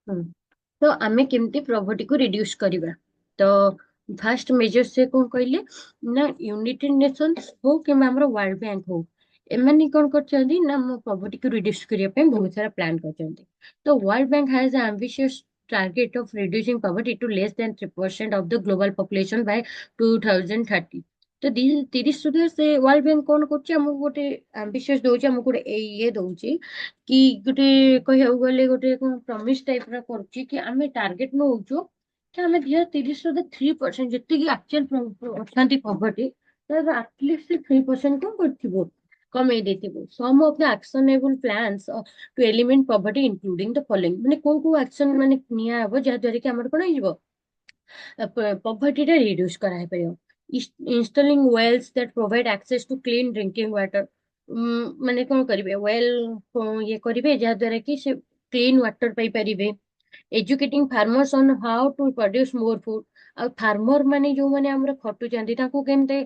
हम्म, तो आमे केमती प्रॉपर्टी को रिड्यूस करिबा। तो फास्ट मेजर से कौन कहले ना यूनाइटेड नेशंस हो कि हमर वर्ल्ड बैंक हो, एमानी कौन करछंदी ना मो प्रॉपर्टी को रिड्यूस करिया पे बहुत सारा प्लान करछंदी। तो World Bank has an ambitious target of reducing poverty to less than 3% of the global population by 2030। तो 30 सुधा से वर्ल्ड बैंक कौन करछ हमको गोटे एम्बिशियस दोछ, हमको गोटे ये दोछ कि गोटे कहू गले गोटे प्रमिस टाइप रा करूची कि आमे टार्गेट नौଛୁ कि आमे 2030 सुधा 3% जति एक्चुअल अछंती पॉवर्टी तर एटलीस्ट 3% को करथिबो कमे देथिबो। Some of the actionable plans to eliminate poverty including the following, माने को एक्शन माने निया हबो जा द्वारा कि हमर कोन हिजबो poverty ଟା reduce କରାହେଇପାରିବ। installing wells that provide access to clean drinking water, ମାନେ କଣ କରିବେ well ଇଏ କରିବେ ଯାହା ଦ୍ୱାରା କି ସେ clean water ପାଇପାରିବେ। educating farmers on how to produce more food, ଆଉ farmer ମାନେ ଯୋଉମାନେ ଆମର ଖଟୁଛନ୍ତି ତାଙ୍କୁ କେମିତି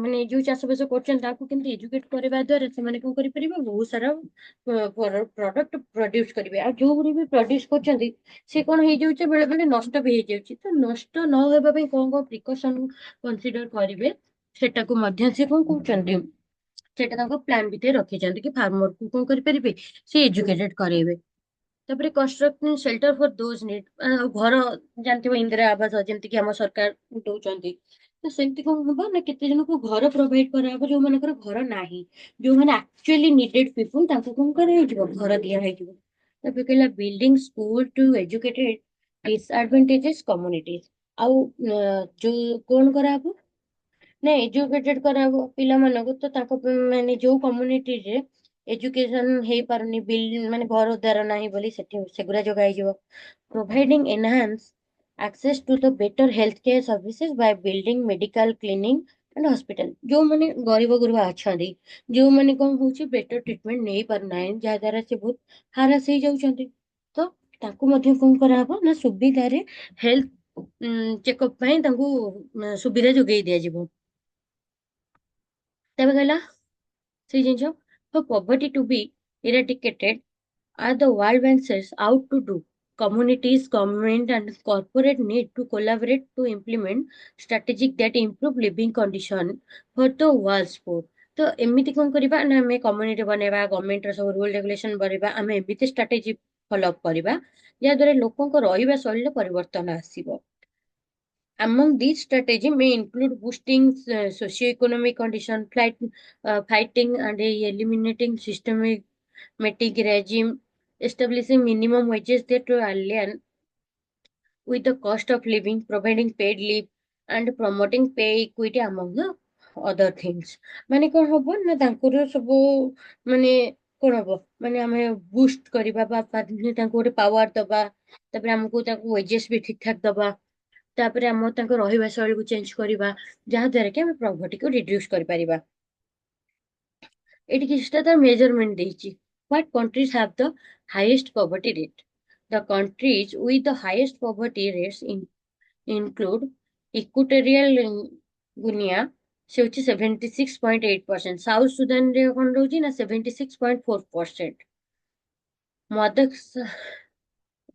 ମାନେ ଯୋଉ ଚାଷ ବାସ କରୁଛନ୍ତି ତାଙ୍କୁ କେମିତି ଏଜୁକେଟ କରିବା ଦ୍ୱାରା ସେମାନେ କଣ କରିପାରିବେ ବହୁତ ସାରା ପ୍ରଡକ୍ଟ ପ୍ରଡ୍ୟୁସ କରିବେ। ଆଉ ଯୋଉଗୁରି ବି ପ୍ରଡ୍ୟୁସ କରୁଛନ୍ତି ସେ କଣ ହେଇଯାଉଛି ବେଳେ ବେଳେ ନଷ୍ଟ ବି ହେଇଯାଉଛି। ତ ନଷ୍ଟ ନ ହେବା ପାଇଁ କଣ କଣ ପ୍ରିକସନ କନସିଡର କରିବେ ସେଟାକୁ ମଧ୍ୟ ସେ କଣ କହୁଛନ୍ତି ସେଟା ତାଙ୍କ ପ୍ଲାନ ଭିତରେ ରଖିଛନ୍ତି କି ଫାର୍ମର କୁ କଣ କରିପାରିବେ ସେ ଏଜୁକେଟେଡ କରେଇବେ। ତାପରେ କନଷ୍ଟ୍ରକ୍ଟିଂ ସେଲ୍ଟର ଫର ଦୋଜ ନିଡ୍, ଘର ଜାଣିଥିବ ଇନ୍ଦିରା ଆବାସ ଯେମିତି କି ଆମ ସରକାର ଦଉଛନ୍ତି। ତ ସେମିତି କଣ ହବ ନା କେତେ ଜଣଙ୍କୁ ଘର ପ୍ରୋଭାଇଡ କରାହବ ଯୋଉମାନଙ୍କର ଘର ନାହିଁ, ଯୋଉମାନେ ଆକ୍ଚୁଆଲି ନିଡେଡ ପିପୁଲ ତାଙ୍କୁ କଣ କରାହେଇଯିବ ଘର ଦିଆ ହେଇଯିବ। ତାପରେ କହିଲା building school two educated ଡିସଆଡଭାଣ୍ଟେଜେସ୍ communities, ଆଉ ଯୋଉ କଣ କରାହବ ନା ଏଜୁକେଟେଡ କରାହବ ପିଲାମାନଙ୍କୁ। ତ ତାଙ୍କ ମାନେ ଯୋଉ କମ୍ୟୁନିଟିରେ ଏଜୁକେସନ ହେଇପାରୁନି ମାନେ ଘର ଦ୍ୱାର ନାହିଁ ବୋଲି ସେଠି ସେଗୁଡା ଯୋଗା ହେଇଯିବ। ପ୍ରୋଭାଇଡିଂ enhance access to the better healthcare services by building medical clinic and hospital, ଯୋଉମାନେ ଗରିବ ଗୁରୁବା ଅଛନ୍ତି ଯୋଉମାନେ କଣ ହଉଛି ବେଟର ଟ୍ରିଟମେଣ୍ଟ ନେଇ ପାରୁନାହିଁ ଯାହା ଦ୍ୱାରା ସେ ବହୁତ ହାରାସ ହେଇଯାଉଛନ୍ତି, ତ ତାଙ୍କୁ ମଧ୍ୟ କଣ କରାହବ ନା ସୁବିଧାରେ ହେଲ୍ଥ ଚେକଅପ ପାଇଁ ତାଙ୍କୁ ସୁବିଧା ଯୋଗେଇ ଦିଆଯିବ। ତେବେ କହିଲା ସେଇ ଜିନିଷ for poverty to be eradicated as the World Bank sets out to do, communities, government, and corporate need to collaborate to implement strategic that improve living condition for the world's poor। ତ ଏମିତି କଣ କରିବା ନା ଆମେ community ବନେଇବା, ଗଭର୍ଣ୍ଣମେଣ୍ଟର ସବୁ rule regulation ବନେଇବା, ଆମେ ଏମିତି ଷ୍ଟ୍ରାଟେଜି ଫଲୋ ଅପ୍ କରିବା ଯାହାଦ୍ୱାରା ଲୋକଙ୍କ ରହିବା ଶୈଳୀରେ ପରିବର୍ତ୍ତନ ଆସିବ। Among these strategies may include boosting socio-economic condition, fighting and eliminating systematic regime, establishing minimum wages that align with the cost of living, providing paid leave, and promoting pay equity among the other things। ମାନେ କଣ ହବ ନା ତାଙ୍କର ସବୁ ମାନେ କଣ ହବ ମାନେ ଆମେ ବୁଷ୍ଟ କରିବା ବା ତାଙ୍କୁ ଗୋଟେ ପାୱାର ଦବା, ତାପରେ ଆମକୁ ତାଙ୍କୁ ୱେଜେସ୍ ବି ଠିକ ଠାକ ଦବା, ତାପରେ ଆମ ତାଙ୍କ ରହିବା ଶୈଳୀକୁ ଚେଞ୍ଜ କରିବା ଯାହା ଦ୍ୱାରା କି ଆମେ ପ୍ରଭର୍ଟିକୁ ରିଡ୍ୟୁସ କରିପାରିବା। ଏଠି କିଛିଟା ତାର ମେଜରମେଣ୍ଟ ଦେଇଛି। What countries have the highest poverty rate? The countries with the highest poverty rates include Equatorial Guinea, ସେ ହଉଛି 76.8%, ସାଉଥ ସୁଦାନରେ କଣ ରହୁଛି ନା 76.4%,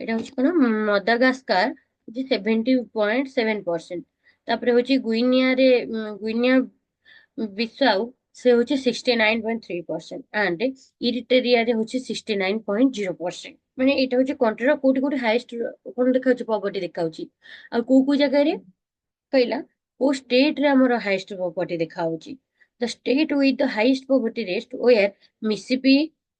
ଏଇଟା ହଉଛି କଣ ମଦାଗାସ୍କାର ହଉଛି 70.7%, ତାପରେ ହଉଛି ଗୁଇନିଆ ବିସାଉ ସେ ହଉଛି 69.3% ଆଣ୍ଡ ଇରିଟେରିଆରେ ହଉଛି 69.0%। ମାନେ ଏଇଟା ହଉଛି କଣ୍ଟ୍ରିର କୋଉଠି କୋଉଠି ହାଇଏଷ୍ଟ କଣ ଦେଖାଉଛି ପଭର୍ଟି ଦେଖାଉଛି, ଆଉ କୋଉ କୋଉ ଜାଗାରେ କହିଲା କୋଉ ଷ୍ଟେଟରେ ଆମର ହାଇଏଷ୍ଟ ପଭର୍ଟି ଦେଖାଉଛି। The state with the highest poverty rate were Mississippi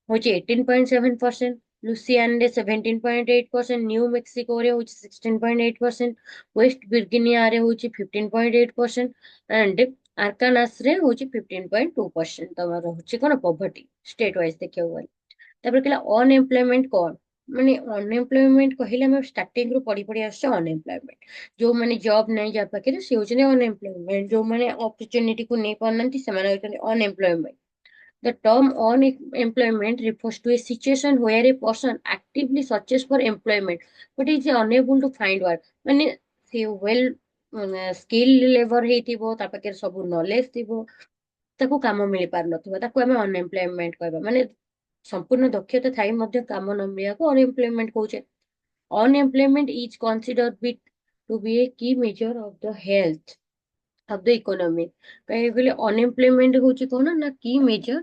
ହଉଛି 18.7%, ଲୁସିଆନରେ 17.8%, ନ୍ୟୁ ମେକ୍ସିକୋରେ ହଉଛି 16.8%, ୱେଷ୍ଟ ଭିର୍ଗିନିଆରେ ହଉଛି 15.8% ଆଣ୍ଡ ଆର୍କାନାସରେ ହଉଛି 15.2% ତମର ରହୁଛି କଣ ପଭର୍ଟି ଷ୍ଟେଟ ୱାଇଜ ଦେଖିବାକୁ ଗଲେ। ତାପରେ କହିଲା ଅନଏମ୍ପ୍ଲୟମେଣ୍ଟ କଣ, ମାନେ ଅନଏମ୍ପ୍ଲୟମେଣ୍ଟ କହିଲେ ଆମେ ଷ୍ଟାର୍ଟିଂ ରୁ ପଢି ପଢି ଆସୁଛେ ଅନଏମ୍ପ୍ଲୟମେଣ୍ଟ ଯୋଉମାନେ ଜବ୍ ନାହିଁ ଯାହା ପାଖରେ ସେ ହଉଛନ୍ତି ଅନଏମ୍ପ୍ଲୟମେଣ୍ଟ, ଯୋଉମାନେ ଅପରଚୁନିଟିକୁ ନେଇ ପାରୁନାହାନ୍ତି ସେମାନେ ହଉଛନ୍ତି unemployment. The term unemployment refers to a situation where a person actively searches for employment but is unable to find work। ମାନେ ସେ well ସ୍କିଲ୍ ଲେବର ହେଇଥିବ, ତା ପାଖରେ ସବୁ ନଲେଜ ଥିବ, ତାକୁ କାମ ମିଳି ପାରୁନଥିବ, ତାକୁ ଆମେ ଅନଏମ୍ପ୍ଲୟମେଣ୍ଟ କହିବା। ମାନେ ସମ୍ପୂର୍ଣ୍ଣ ଦକ୍ଷତା ଥାଇ ମଧ୍ୟ କାମ ନ ମିଳିବାକୁ ଅନଏମ୍ପ୍ଲୟମେଣ୍ଟ କହୁଛେ। Unemployment is considered to be a key measure of the health of the economy. କାହିଁକି କହିଲେ unemployment ହଉଛି କଣ ନା key measure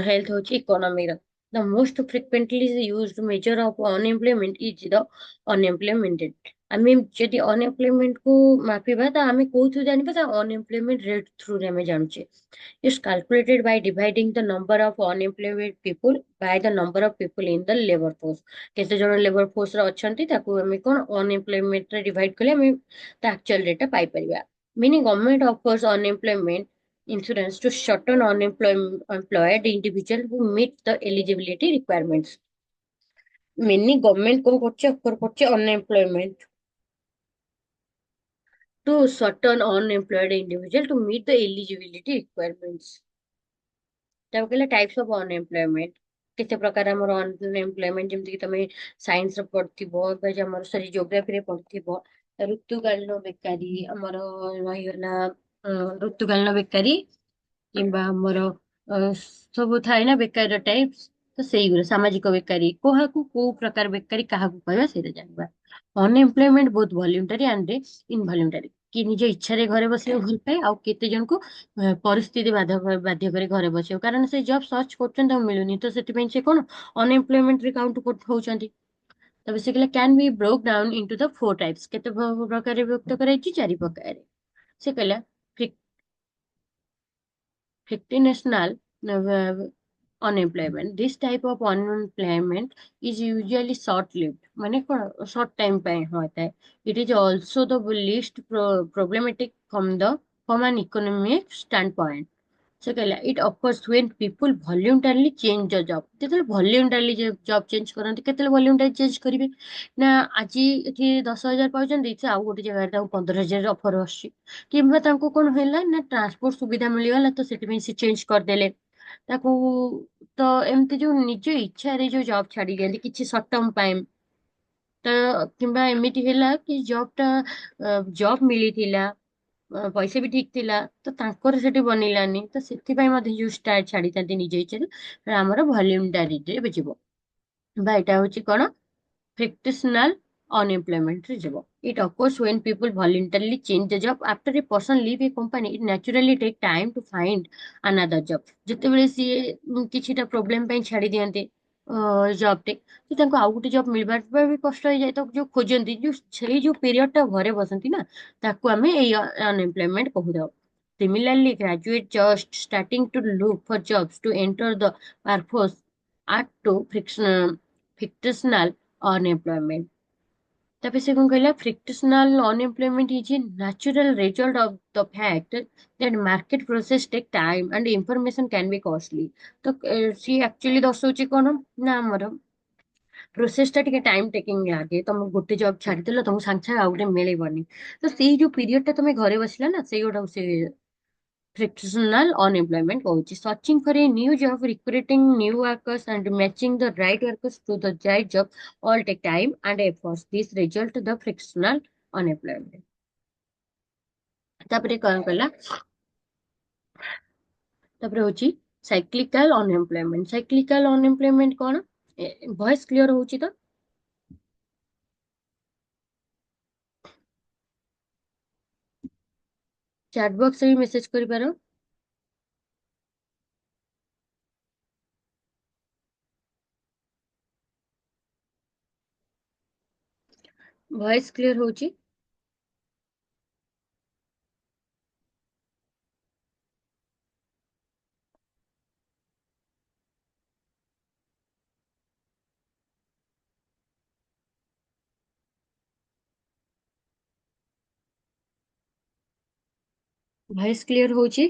health ହଉଛି economy ର. The most frequently used measure of unemployment is the unemployment rate. ଆମେ ଯଦି unemployment କୁ ମାପିବା ତ ଆମେ କୋଉଥିରୁ ଜାଣିବା ତା unemployment rate through ରେ ଆମେ ଜାଣୁଛେ. It's calculated by dividing the number of unemployed people by the number of people in the labor force. କେତେ ଜଣ labor force ରେ ଅଛନ୍ତି ତାକୁ ଆମେ କଣ unemployment ରେ divide କଲେ ଆମେ ତା actual rate ଟା ପାଇପାରିବା. Meaning government offers unemployment insurance to certain unemployed individual who meet the eligibility requirements. Meaning government କଣ କରୁଛି offer କରୁଛି unemployment to certain unemployed individual to meet the eligibility requirements. ତାକୁ କହିଲେ types of unemployment. କେତେ ପ୍ରକାର ଆମର unemployment ଯେମିତି କି ତମେ ସାଇନ୍ସ ରେ ପଢିଥିବ ବା ଆମର ସରି ଜିଓଗ୍ରାଫିରେ ପଢିଥିବ ଋତୁକାଳୀନ ବେକାରୀ ଆମର ରହିଗଲା ଋତୁକାଳୀନ ବେକାରୀ କିମ୍ବା ଆମର ସବୁ ଥାଏ ନା ବେକାରୀର ଟାଇପ୍ସ ତ ସେଇଗୁলো ସାମାଜିକ ବେକାରୀ କାହାକୁ କୋଉ ପ୍ରକାର ବେକାରୀ କାହାକୁ କହିବା ସେଇଟା ଜାଣିବା ଅନଏମ୍ପ୍ଲୟମେଣ୍ଟ ବହୁତ ଭଲ୍ୟୁଣ୍ଟାରୀ ଆଣ୍ଡ ଇନଭଲ୍ୟୁଣ୍ଟାରୀ କି ନିଜ ଇଚ୍ଛାରେ ଘରେ ବସିବାକୁ ଭଲ ପାଏ ଆଉ କେତେ ଜଣଙ୍କୁ ପରିସ୍ଥିତି ବାଧ୍ୟ କରି ଘରେ ବସିବ କାରଣ ସେ ଜବ୍ ସର୍ଚ୍ଚ କରୁଛନ୍ତି ଆଉ ମିଳୁନି ତ ସେଥିପାଇଁ ସେ କଣ ଅନଏମ୍ପ୍ଲୟମେଣ୍ଟରେ କାଉଣ୍ଟ ହଉଛନ୍ତି ତ basically can be broke down into the four types କେତେ ପ୍ରକାରରେ ବିଭକ୍ତ କରାଯାଇଛି ଚାରି ପ୍ରକାରରେ ସେ କହିଲା fictinational unemployment. This type of unemployment is usually short-lived. ମାନେ କଣ short time ପାଇଁ ହୋଇଥାଏ. It is also the least problematic from an economic standpoint. ସେ କହିଲା it occurs when people voluntarily change the job. ଯେତେବେଳେ voluntarily job change କରନ୍ତି କେତେବେଳେ voluntarily change କରିବେ ନା ଆଜି ଏଠି 10,000 ପାଉଛନ୍ତି ସେ ଆଉ ଗୋଟେ ଜାଗାରେ ତାଙ୍କୁ 15,000 ଅଫର ଆସୁଛି କିମ୍ବା ତାଙ୍କୁ କଣ ହେଲା ନା ଟ୍ରାନ୍ସପୋର୍ଟ ସୁବିଧା ମିଳିଗଲା ତ ସେଥିପାଇଁ ସେ ଚେଞ୍ଜ କରିଦେଲେ ତାକୁ ତ ଏମିତି ଯୋଉ ନିଜ ଇଚ୍ଛାରେ ଯୋଉ ଜବ୍ ଛାଡି ଦିଅନ୍ତି କିଛି ସର୍ଟ ଟର୍ମ ପାଇଁ ତ କିମ୍ବା ଏମିତି ହେଲା କି ଜବ୍ ମିଳିଥିଲା ପଇସା ବି ଠିକ ଥିଲା ତ ତାଙ୍କର ସେଠି ବନିଲାନି ତ ସେଥିପାଇଁ ମଧ୍ୟ ଯୋଉ ଷ୍ଟାର୍ଟ ଛାଡିଥାନ୍ତି ନିଜ ଇଚ୍ଛାରେ ଆମର ଭଲ୍ୟୁଣ୍ଟାରୀରେ ଯିବ ବା ଏଇଟା ହଉଛି କଣ frictional unemployment ରେ ଯିବ it occurs when people voluntarily change the job after a person leave a company it naturally take time to find another job ଯେତେବେଳେ ସିଏ କିଛିଟା ପ୍ରୋବ୍ଲେମ ପାଇଁ ଛାଡି ଦିଅନ୍ତି ଜବ୍ ଟେ ତ ତାଙ୍କୁ ଆଉ ଗୋଟେ ଜବ୍ ମିଳିବା ବି କଷ୍ଟ ହେଇଯାଏ ତ ଯୋଉ ଖୋଜନ୍ତି ଯୋଉ ସେଇ ଯୋଉ ପିରିୟଡ ଟା ଘରେ ବସନ୍ତି ନା ତାକୁ ଆମେ ଏଇ unemployment କହୁଥାଉ Similarly, graduates just starting to look for jobs to enter the workforce are to frictional unemployment. ତାପରେ ସେ କଣ କହିଲା frictional unemployment is a natural result of the fact that market process take time and information can be costly. ତ ସିଏ actually ଦର୍ଶଉଛି କଣ ନା ଆମର process ଟା ଟିକେ ଟାଇମ ଟେକିଂ ଲାଗେ ତମେ ଗୋଟେ ଜବ ଛାଡିଦେଲ ତମକୁ ସାଙ୍ଗେ ସାଙ୍ଗେ ଆଉ ଗୋଟେ ମିଳିବନି ତ ସେଇ ଯୋଉ ପିରିୟଡ ଟା ତମେ ଘରେ ବସିଲା ନା ସେଇଗୁଟାକୁ ସେ frictional unemployment କହୁଛି searching for a new job recruiting new workers and matching the right workers to the right job all take time and efforts this result the frictional unemployment ତାପରେ କଣ କଲା ତାପରେ ହଉଛି cyclical unemployment କଣ voice clear ହଉଛି ତ chaat box ରେ ବି message କରିପାର ଭଏସ କ୍ଲିୟର ହଉଛି ଭଏସ କ୍ଲିୟର ହଉଛି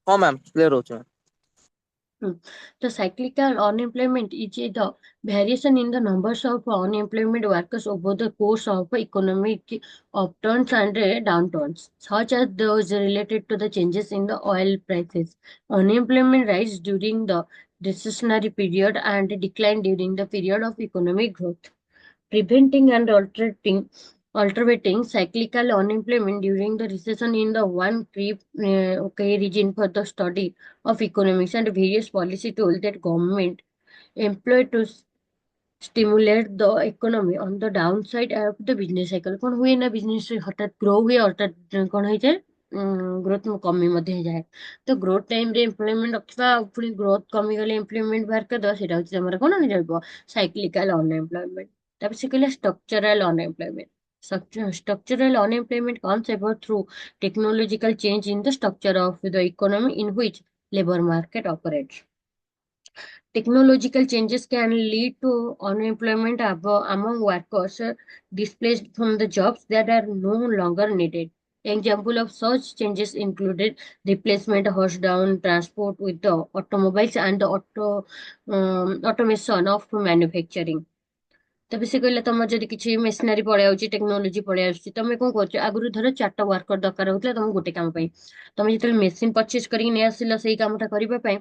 ହଁ ମ୍ୟାମ୍ କ୍ଲିୟର ହଉଛି ma'am. The cyclical unemployment is the variation in the numbers of unemployment workers over the course of economic upturns and downturns, such as those related to the changes in the oil prices. Unemployment rise during the recessionary period and decline during the period of economic growth, preventing and altering. Alternating cyclical unemployment during the recession in the one trip okay, region for the study of economics and various policy tools that government employ to stimulate the economy on the downside of the business cycle. कौन हुए ना business हठात grow हुए हठात कौन हो जाए growth कमी ମଧ୍ୟ ହେଇଯାଏ ତ ଗ୍ରୋଥ ଟାଇମ ରେ ଏମ୍ପ୍ଲୟମେଣ୍ଟ ରଖିବା ଆଉ ପୁଣି ଗ୍ରୋଥ କମିଗଲେ ଏମ୍ପ୍ଲୟମେଣ୍ଟ ବାହାର କରିଦେବା ସେଇଟା ହଉଛି ଆମର କଣ ରହିବ ସାଇକ୍ଲିକାଲ ଅନଏମ୍ପ୍ଲୟମେଣ୍ଟ। ତାପରେ ସେ କହିଲା structural unemployment. Structural unemployment comes about through technological change in the structure of the economy in which labor market operates. Technological changes can lead to unemployment among workers displaced from the jobs that are no longer needed. Example of such changes included replacement horse down transport with the automobiles and the automation of manufacturing. ତାପରେ ସେ କହିଲେ ତମର ଯଦି କିଛି machinery ପଳେଇ ଆଉଛି technology ପଳେଇ ଆସୁଛି ତମେ କଣ କରୁଛ ଆଗରୁ ଧର 4ଟା ୱାର୍କର ଦରକାର ହଉଥିଲା ତମକୁ ଗୋଟେ କାମ ପାଇଁ ତମେ ଯେତେବେଳେ ମେସିନ ପରଚେଜ କରିକି ନେଇ ଆସିଲ ସେଇ କାମଟା କରିବା ପାଇଁ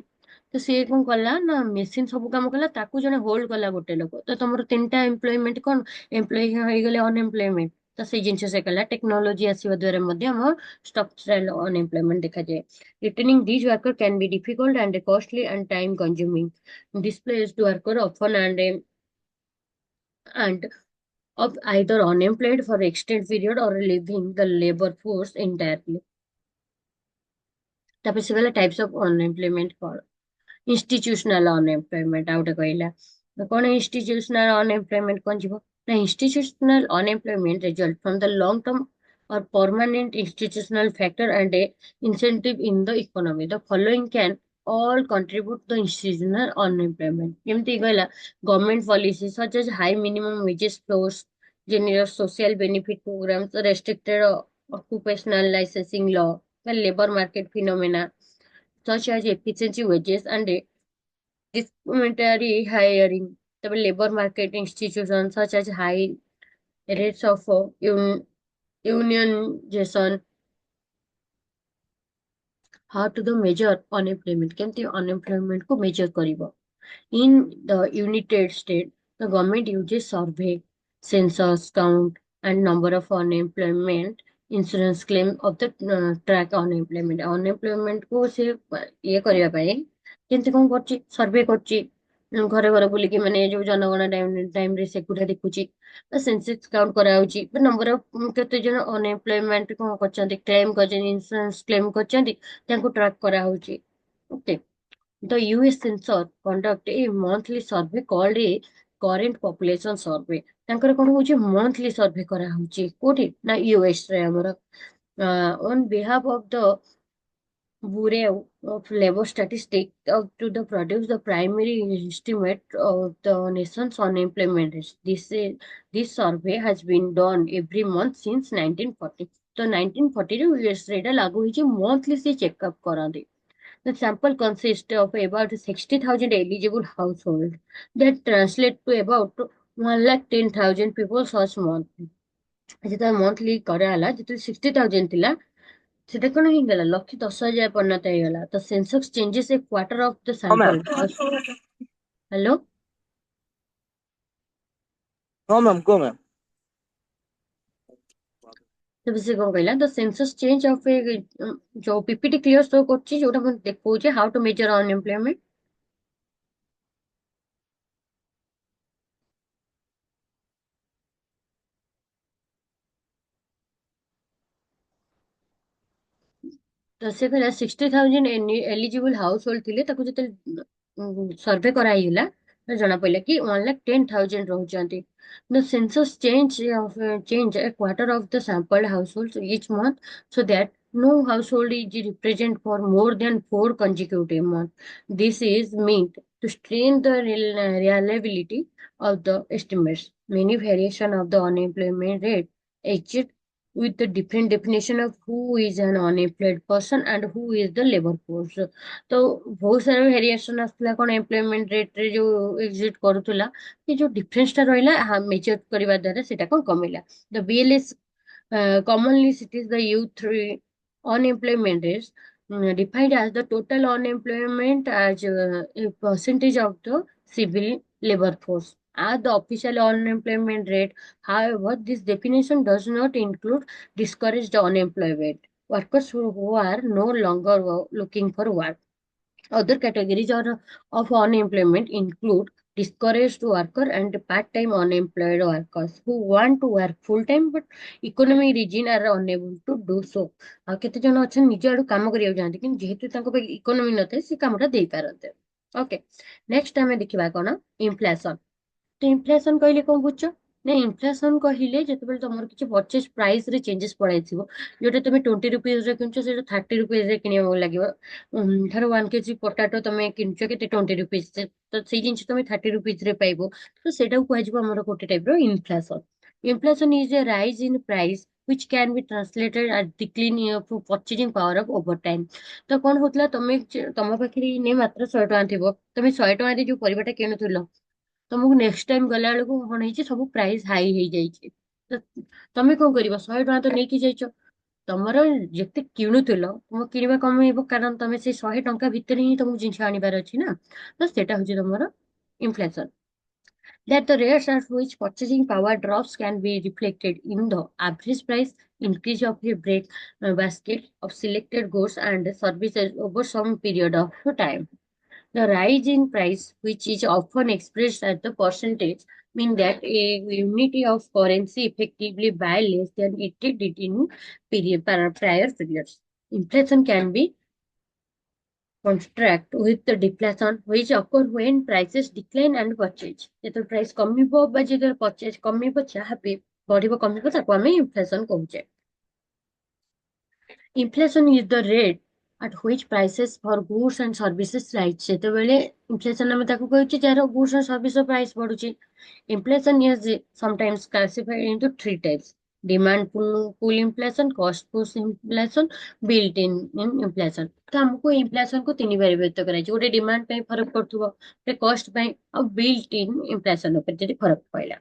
ତ ସିଏ କଣ କଲା ନା ମେସିନ ସବୁ କାମ କଲା ତାକୁ ଜଣେ ହୋଲ୍ଡ କଲା ଗୋଟେ ଲୋକ ତ ତମର 3ଟା ଏମ୍ପ୍ଲୟମେଣ୍ଟ କଣ ଏମ୍ପ୍ଲୟ ହେଇଗଲେ ଅନଏମ୍ପ୍ଲୟମେଣ୍ଟ ତ ସେଇ ଜିନିଷ ସେ କଲା ଟେକ୍ନୋଲୋଜି ଆସିବା ଦ୍ୱାରା ମଧ୍ୟ ଆମ ଷ୍ଟ୍ରକ୍ଚରାଲ ଅନଏମ୍ପ୍ଲୟମେଣ୍ଟ ଦେଖାଯାଏ। Retaining these workers can be difficult and costly and time consuming. Displaced worker often and of either unemployed for extended period or leaving the labor force entirely. ତାପରେ ସେ କହିଲା types of unemployment କଣ institutional unemployment ଆଉ ଗୋଟେ କହିଲା ତ କଣ institutional unemployment କଣ ଯିବ ନା institutional unemployment result from the long term or permanent institutional factor and a incentive in the economy. The following can all contribute to institutional unemployment. ଯେମିତି କହିଲା government policies such as high minimum wages floors, generous social benefit programs, restricted occupational licensing law, the labor market phenomena such as efficiency wages and discriminatory hiring. The labor market institutions such as high rates of unionization. How to the measure unemployment? କେମିତି unemployment को measure କରିବ? In the United States, the government uses survey, census count, and number of unemployment insurance claim of the track unemployment. Unemployment को से ये କରିବା ପାଇଁ କେମିତି କଣ କରୁଛି ସର୍ଭେ କରୁଛି ଘରେ ଘରେ ବୁଲିକି ମାନେ ଯୋଉ ଜନଗଣନା ଟାଇମରେ ସେଗୁଡା ଦେଖୁଛି ସେନ୍ସସ୍ କାଉଣ୍ଟ କରାଯାଉଛି ନମ୍ବର ଅଫ କେତେ ଜଣ ଅନଏମ୍ପ୍ଲୟମେଣ୍ଟ କଣ କରିଛନ୍ତି କ୍ଲେମ କରିଛନ୍ତି ଇନ୍ସୁରାନ୍ସ କ୍ଲେମ କରିଛନ୍ତି ତାଙ୍କୁ ଟ୍ରାକ୍ କରାହଉଛି okay. The US Census conduct a monthly survey called a current population survey. ତାଙ୍କର କଣ ହଉଛି monthly survey କରାହଉଛି କୋଉଠି ନା ୟୁଏସ ରେ ଆମର on behalf of the Bureau of Labor Statistics to the produce the primary estimate of the nation's unemployment rate. This survey has been done every month since 1940. तो 1940 ରେ यूएस ରେ ଏଟା लागू ହେଇଛି monthly से checkup କରନ୍ତି। The sample consists of about 60,000 eligible households that translate to about 1,10,000 people such monthly। ଯେତେବେଳେ monthly କରାହେଲା ଯେତେବେଳେ 60,000 ଥିଲା ସେଟା କଣ ହେଇଗଲା 1,10,000 ପରିଣତ ହେଇଗଲା ତ census changes a quarter of the हाँ ସାମ୍ପଲ। मैम। ହ୍ୟାଲୋ हाँ मैम को मैम। ତେବେ ସେ କଣ କହିଲା the census change of a ଯୋଉ ପିପିଟି କ୍ଲିୟର ଶୋ କରୁଛି ଯୋଉଟା ମୁଁ ଦେଖଉଛି ହାଉ ଟୁ ମେଜର ଅନଏମ୍ପ୍ଲୟମେଣ୍ଟ। ତ ସେ କହିଲା 60,000 ଏଲିଜିବଲ ହାଉସ ହୋଲ୍ଡ ଥିଲେ ତାକୁ ଯେତେବେଳେ ସର୍ଭେ କରାହେଇଗଲା ଜଣା ପଡିଲା କି 1,10,000 ରହୁଛନ୍ତି। The census change a quarter of the sampled households each month so that no household is represent for more than 4 consecutive months. This is meant to strain the reliability of the estimates. Many variation of the unemployment rate exist with the different definition of who is an unemployed person and who is the labor force। तो बहुत सारा variation आसला कौन employment rate रे जो exit करूला कि जो difference टा रहा मेजर करवा द्वारा सेटा कौन कमिला। The BLS commonly cites the youth unemployment is defined as the total unemployment as a percentage of the civil labor force are the official unemployment rate. However, this definition does not include discouraged unemployment workers who are no longer looking for work. Other categories of unemployment include discouraged worker and part-time unemployed workers who want to work full-time but economic reason are unable to do so. ଆଉ କେତେ ଜଣ ଅଛନ୍ତି ନିଜ ଆଡୁ କାମ କରିବାକୁ ଚାହାନ୍ତି କିନ୍ତୁ ଯେହେତୁ ତାଙ୍କ ପାଇଁ ଇକୋନୋମି ନଥାଏ ସେ କାମଟା ଦେଇପାରନ୍ତେ। ଓକେ, ନେକ୍ସଟ ଆମେ ଦେଖିବା କଣ ଇନଫ୍ଲେସନ। ତ ଇନଫ୍ଲେସନ କହିଲେ କଣ ବୁଝୁଛ? ନା ଇନଫ୍ଲେସନ କହିଲେ ଯେତେବେଳେ ତମର କିଛି ପରଚେଜ ପ୍ରାଇସ ରେ ଚେଞ୍ଜେସ ପଳାଇଥିବ, ଯୋଉଟା ତମେ 20 ରେ କିଣୁଛ ସେଇଟା 30 ରେ କିଣିବାକୁ ଲାଗିବ। ଧର 1 କେଜି ପଟାଟୋ ତମେ କିଣୁଛ କେତେ 20 ତ ସେଇ ଜିନିଷ ତମେ 30 ରେ ପାଇବ। ତ ସେଇଟାକୁ କୁହାଯିବ ଆମର ଗୋଟେ ଟାଇପ ର inflation. Inflation is a rise in price which can be translated as decline of purchasing power of over time। ତ କଣ ହଉଥିଲା, ତମ ପାଖରେ ମାତ୍ର 100 ଟଙ୍କା ଥିବ, ତମେ 100 ଟଙ୍କାରେ ଯୋଉ ପରିବାଟା କିଣୁଥିଲ ତମକୁ ନେକ୍ସଟ ଟାଇମ ଗଲା ବେଳକୁ କଣ ହେଇଛି, ସବୁ ପ୍ରାଇସ୍ ହାଇ ହେଇଯାଇଛି। ତ ତମେ କଣ କରିବ, 100 ଟଙ୍କା ତ ନେଇକି ଯାଇଛ, ତମର ଯେତେ କିଣୁଥିଲ ତମ କିଣିବା କମେଇବ, କାରଣ ତମେ ସେଇ 100 ଟଙ୍କା ଭିତରେ ହିଁ ତମକୁ ଜିନିଷ ଆଣିବାର ଅଛି ନା। ତ ସେଟା ହଉଛି ତମର inflation. That the rates at which purchasing power drops can be reflected in the average price increase of a break basket of selected goods and services over some period of time. The rise in price, which is often expressed as the percentage, mean that a unity of currency effectively buy less than it did in prior periods. Inflation can be contract with the deflation, which occur when prices decline and purchase. ଯେତେବେଳେ price କମିବ ବା ଯେତେବେଳେ purchase କମିବ, ଯାହା ବି ବଢିବ କମିବ ତାକୁ ଆମେ inflation କହୁଛେ। Inflation is the rate at which prices for goods and services rise। ଯେତେବେଳେ inflation ଆମେ ତାକୁ କହୁଛେ ଯାହାର goods and service price ବଢୁଛି। Inflation is sometimes classified into three types: demand pull inflation, cost push inflation, built-in inflation। ତ ଆମକୁ inflation କୁ ତିନି ଭାଗରେ ବିଭକ୍ତ କରାଯାଇଛି। ଗୋଟେ demand ପାଇଁ ଫରକ ପଡୁଥିବ, ଗୋଟେ cost ପାଇଁ, ଆଉ built-in inflation ଉପରେ ଯଦି ଫରକ ପଇଲା।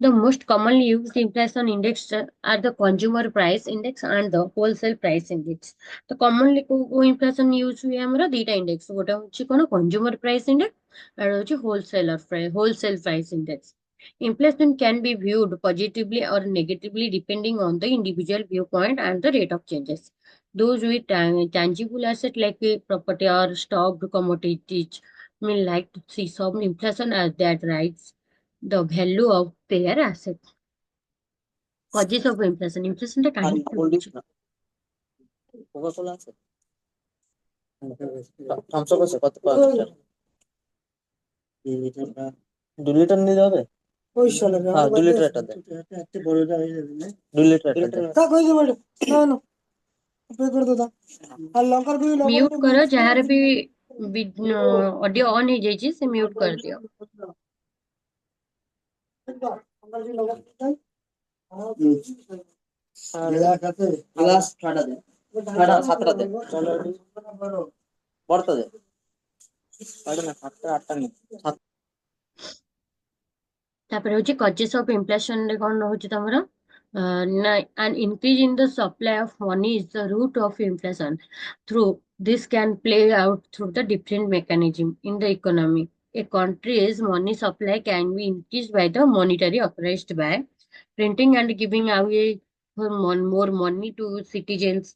The most commonly used inflation index are the consumer price index and the wholesale price index। ତ commonly କୋଉ inflation use ହୁଏ, ଆମର ଦିଟା index, ଗୋଟେ ହଉଛି କଣ consumer price index, ଆଉ ହଉଛି wholesale price index। Inflation can be viewed positively or negatively depending on the individual viewpoint and the rate of changes. Those with tangible asset like a property or stocked commodities may like to see some inflation as that rise the value of their asset। Causes of inflation। Inflation টা আর কাহিনী cold drinks না Coca কোলা আছে Thums up আছে কত 5 litre 2 litre নিলে হবে ওই শালা হ্যাঁ 2 লিটার একটা দে একটা বড়টা হয়ে যাবে না 2 লিটার একটা দে তা কই যাবে না না পে করে দাও আর লঙ্কার গুঁড়ি লবণ म्यूट একটু करो, মিক্স করে जहाँ भी দিবি ऑडियो ऑन हो जाइए से म्यूट कर दियो। গ্লাস ঠাডা দে ঠাডা সাতটা দে বড়টা দে ঠাডা না সাতটা আটটা নি ତାପରେ ହଉଛି causes of inflation ରେ କଣ ରହୁଛି ତମର, ନା an increase in the supply of money is the root of inflation। through this can play out through the different mechanism in the economy। A country's money supply can be increased by the monetary authorized by printing and giving away for more money to citizens,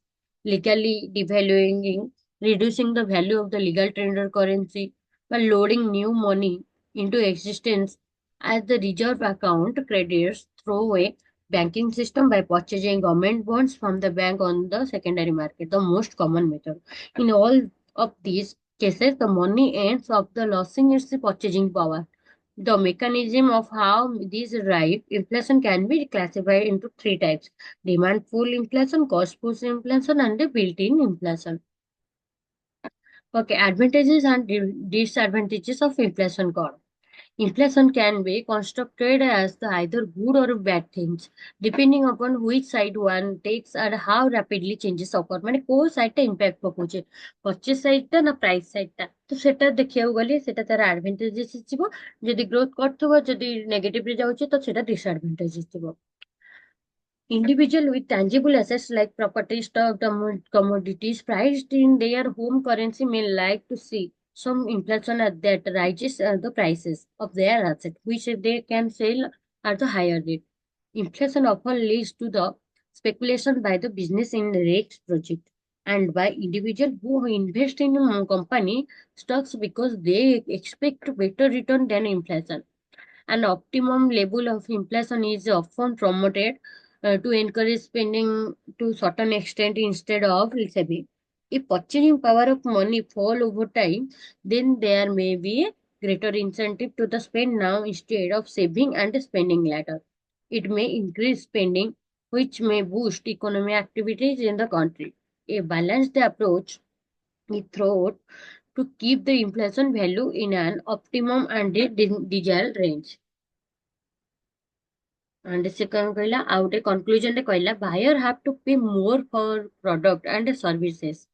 legally devaluing, reducing the value of the legal tender currency, by loading new money into existence as the reserve account creditors through a banking system by purchasing government bonds from the bank on the secondary market, the most common method। In all of these cases, the money ends up the losing its purchasing power। The mechanism of how these arrive inflation can be classified into three types: demand pull inflation, cost push inflation, and the built-in inflation। Okay, advantages and disadvantages of inflation called. Inflation can be constructed as the either good or bad things, depending upon which side one takes and how rapidly changes occur। ମାନେ କୋଉ side ଟା impact ପକଉଛି, purchase side ଟା ନା price side ଟା। ତ ସେଟା ଦେଖିବାକୁ ଗଲେ ସେଟା ତାର ଆଡଭାଣ୍ଟେଜେସ୍ ଥିବ, ଯଦି ଗ୍ରୋଥ କରୁଥିବ, ଯଦି ନେଗେଟିଭ ରେ ଯାଉଛି ତ ସେଟା ଡିସଆଡଭାଣ୍ଟେଜେସ୍ ଥିବ। Individual with tangible assets like property, stock, commodities priced in their home currency may like to see some inflation that rises the prices of their asset, which they can sell at the higher rate. Inflation often leads to the speculation by the business in the next project and by individuals who invest in company stocks because they expect better return than inflation. An optimum level of inflation is often promoted to encourage spending to certain extent instead of saving. If purchasing power of money fall over time, then there may be a greater incentive to the spend now instead of saving and spending later. It may increase spending, which may boost economic activities in the country. A balanced approach is thought to keep the inflation value in an optimum and desired range. And ସେ କଣ କହିଲା ଆଉ ଗୋଟେ conclusion ରେ କହିଲା buyer have to pay more for product and services,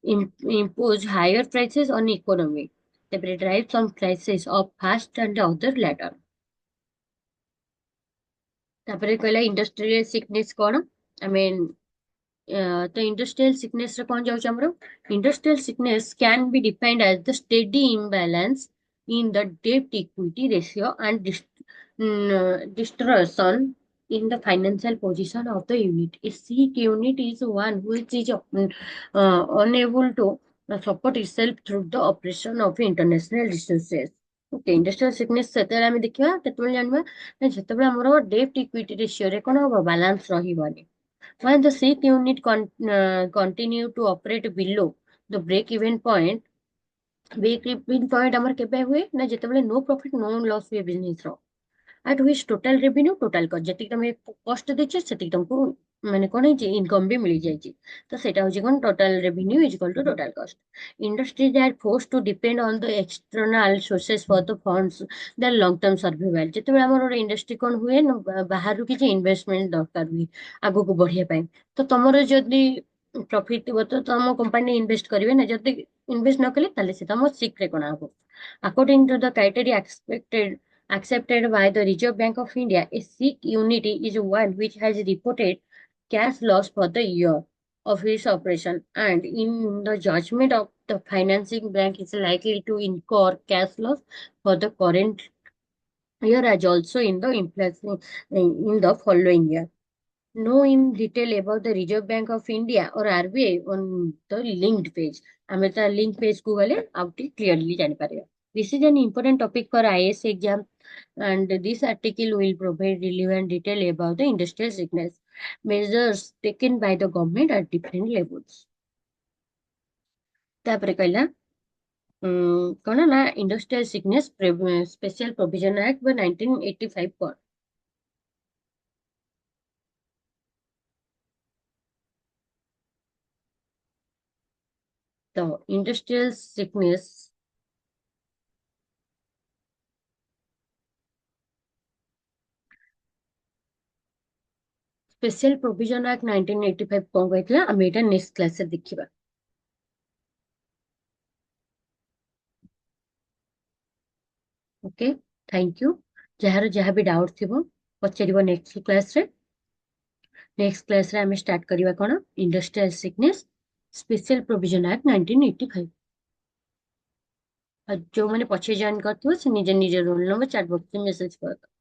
impose higher prices on economy, ତାପରେ drive some prices up fast and other later. ତାପରେ କହିଲା industrial sickness କଣ I mean ତ industrial sickness ରେ କଣ ଯାଉଛି ଆମର industrial sickness can be defined as the steady imbalance in the debt equity ratio and distortion in the financial position of the unit. A sick unit is one which is unable to support itself through the operation of international resources. Okay, industrial sickness ସେତେବେଳେ ଆମେ ଦେଖିବା କେତେବେଳେ ଜାଣିବା ନା ଯେତେବେଳେ ଆମର debt equity ratio ରେ କଣ ହବ balance ରହିବନି. When the sick unit continue to operate below the break-even point, break-even point ଆମର କେବେ ହୁଏ ନା ଯେତେବେଳେ no profit no loss ହୁଏ business ର at which total revenue total cost ଯେତିକି ତମେ cost ଦେଇଛ ସେତିକି ତମକୁ ମାନେ କଣ ହେଇଛି income ବି ମିଳିଯାଇଛି ତ ସେଇଟା ହଉଛି କଣ total revenue is equal to total cost. Industries are forced to depend on the external sources for the funds their long term survival. ଯେତେବେଳେ ଆମର ଗୋଟେ ଇଣ୍ଡଷ୍ଟ୍ରି କଣ ହୁଏ ନା ବାହାରୁ କିଛି ଇନଭେଷ୍ଟମେଣ୍ଟ ଦରକାର ହୁଏ ଆଗକୁ ବଢିବା ପାଇଁ ତ ତମର ଯଦି ପ୍ରଫିଟ ଥିବ ତ ତମ କମ୍ପାନୀ ଇନଭେଷ୍ଟ କରିବେ ନା ଯଦି ଇନଭେଷ୍ଟ ନ କଲେ ତାହେଲେ ସେ ତମ ସିକ୍ ରେ କଣ ହବ. According to the criteria accepted by the Reserve Bank of India, a sick unit is one which has reported cash loss for the year of its operation, and in the judgment of the financing bank is likely to incur cash loss for the current year as also in the inflation in the following year. Know in detail about the Reserve Bank of India or RBI on the linked page. ଆମେ ତା link page କୁ ଗଲେ ଆଉ ଟିକେ clearly ଜାଣିପାରିବା. This is an important topic for IAS exam, and this article will provide relevant detail about the industrial sickness measures taken by the government at different levels. ତାପରେ କହିଲା କଣ ନା industrial sickness special provision act by 1985 କଣ ତ industrial sickness Special Provision Act 1985 କଣ କହିଥିଲା ଆମେ ଏଇଟା ନେକ୍ସଟ କ୍ଲାସରେ ଦେଖିବା. Okay, thank you. ଯାହାର ଯାହା ବି ଡାଉଟ୍ ଥିବ ପଚାରିବ ନେକ୍ସଟ କ୍ଲାସରେ. ନେକ୍ସଟ କ୍ଲାସରେ ଆମେ ଷ୍ଟାର୍ଟ କରିବା କଣ industrial sickness special provision act 1985. ଆଉ ଯୋଉମାନେ ପଛେ ଜଏନ୍ କରିଥିବ ସେ ନିଜ ରୋଲ ନମ୍ବର ଚାଟ୍ ବକ୍ସରେ ମେସେଜ କରିଦେବ.